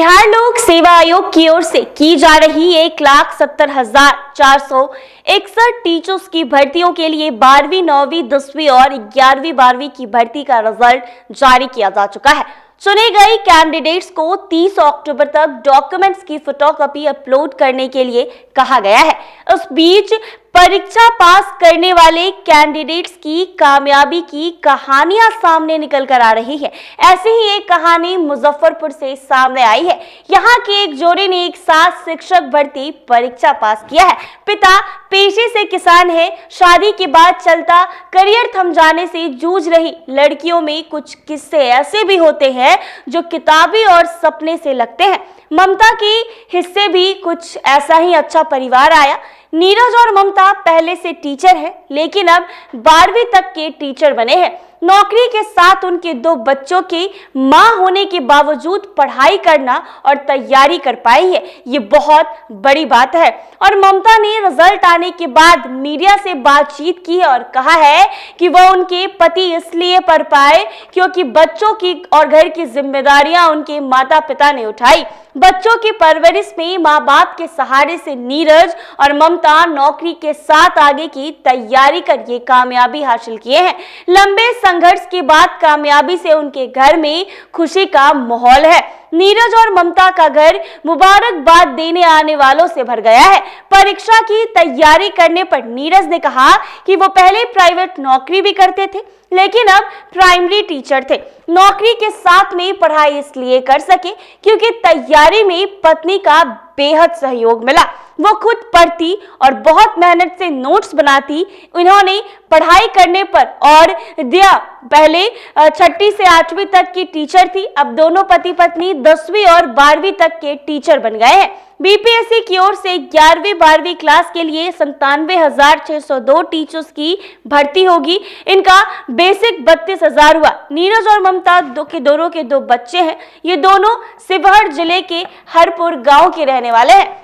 बिहार लोक सेवा आयोग की ओर से की जा रही 1,70,461 टीचर्स की भर्तियों के लिए 12वीं, 9वीं, 10वीं और 11वीं, 12वीं की भर्ती का रिजल्ट जारी किया जा चुका है। चुने गए कैंडिडेट्स को 30 अक्टूबर तक डॉक्यूमेंट्स की फोटोकॉपी अपलोड करने के लिए कहा गया है। इस बीच परीक्षा पास करने वाले कैंडिडेट्स की कामयाबी की कहानियां सामने निकल कर आ रही है। ऐसी ही एक कहानी मुजफ्फरपुर से सामने आई है। यहाँ के एक जोड़े ने एक साथ शिक्षक भर्ती परीक्षा पास किया है। पिता पेशे से किसान है। शादी के बाद चलता करियर थम जाने से जूझ रही लड़कियों में कुछ किस्से ऐसे भी होते हैं जो किताबी और सपने से लगते हैं। ममता के हिस्से भी कुछ ऐसा ही अच्छा परिवार आया। नीरज और ममता पहले से टीचर है, लेकिन अब 12वीं तक के टीचर बने हैं। नौकरी के साथ उनके 2 बच्चों की मां होने के बावजूद पढ़ाई करना और तैयारी कर पाई है, ये बहुत बड़ी बात है। और ममता ने रिजल्ट आने के बाद मीडिया से बातचीत की है और कहा है कि वह उनके पति इसलिए पढ़ पाए क्योंकि बच्चों की और घर की जिम्मेदारियां उनके माता पिता ने उठाई। बच्चों की परवरिश में माँ बाप के सहारे से नीरज और ममता नौकरी के साथ आगे की तैयारी कर ये कामयाबी हासिल किए हैं। लंबे संघर्ष के बाद कामयाबी से उनके घर में खुशी का माहौल है। नीरज और ममता का घर मुबारकबाद देने आने वालों से भर गया है। परीक्षा की तैयारी करने पर नीरज ने कहा कि वो पहले प्राइवेट नौकरी भी करते थे, लेकिन अब प्राइमरी टीचर थे। नौकरी के साथ में पढ़ाई इसलिए कर सके क्योंकि तैयारी में पत्नी का बेहद सहयोग मिला। वो खुद पढ़ती और बहुत मेहनत से नोट्स बनाती। इन्होंने पढ़ाई करने पर और दिया पहले 6वीं से 8वीं तक की टीचर थी। अब दोनों पति पत्नी 10वीं और 12वीं तक के टीचर बन गए हैं। बीपीएससी की ओर से 11वीं 12वीं क्लास के लिए 97,602 टीचर्स की भर्ती होगी। इनका बेसिक 32,000 हुआ। नीरज और ममता दोनों के 2 बच्चे हैं। ये दोनों शिवहर जिले के हरपुर गांव के रहने वाले हैं।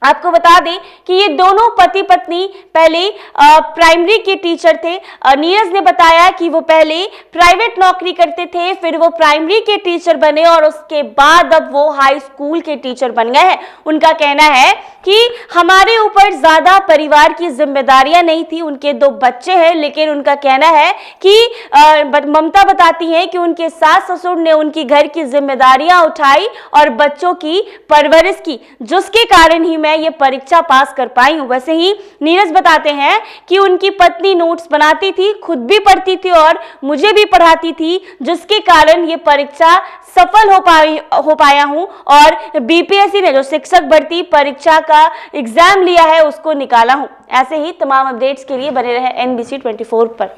आपको बता दें कि ये दोनों पति पत्नी पहले प्राइमरी के टीचर थे। नीरज ने बताया कि वो पहले प्राइवेट नौकरी करते थे, फिर वो प्राइमरी के टीचर बने और उसके बाद अब वो हाई स्कूल के टीचर बन गए हैं। उनका कहना है कि हमारे ऊपर ज्यादा परिवार की जिम्मेदारियां नहीं थी। उनके 2 बच्चे हैं, लेकिन उनका कहना है कि ममता बताती हैं कि उनके सास ससुर ने उनकी घर की जिम्मेदारियां उठाई और बच्चों की परवरिश की, जिसके कारण ही मैं ये परीक्षा पास कर पाई हूं। वैसे ही नीरज बताते हैं कि उनकी पत्नी नोट्स बनाती थी, खुद भी पढ़ती थी और मुझे भी पढ़ाती थी, जिसके कारण ये परीक्षा सफल हो पाया हूं और बीपीएससी ने जो शिक्षक भर्ती परीक्षा का एग्जाम लिया है उसको निकाला हूं। ऐसे ही तमाम अपडेट्स के लिए बने रहे NBC 24 पर।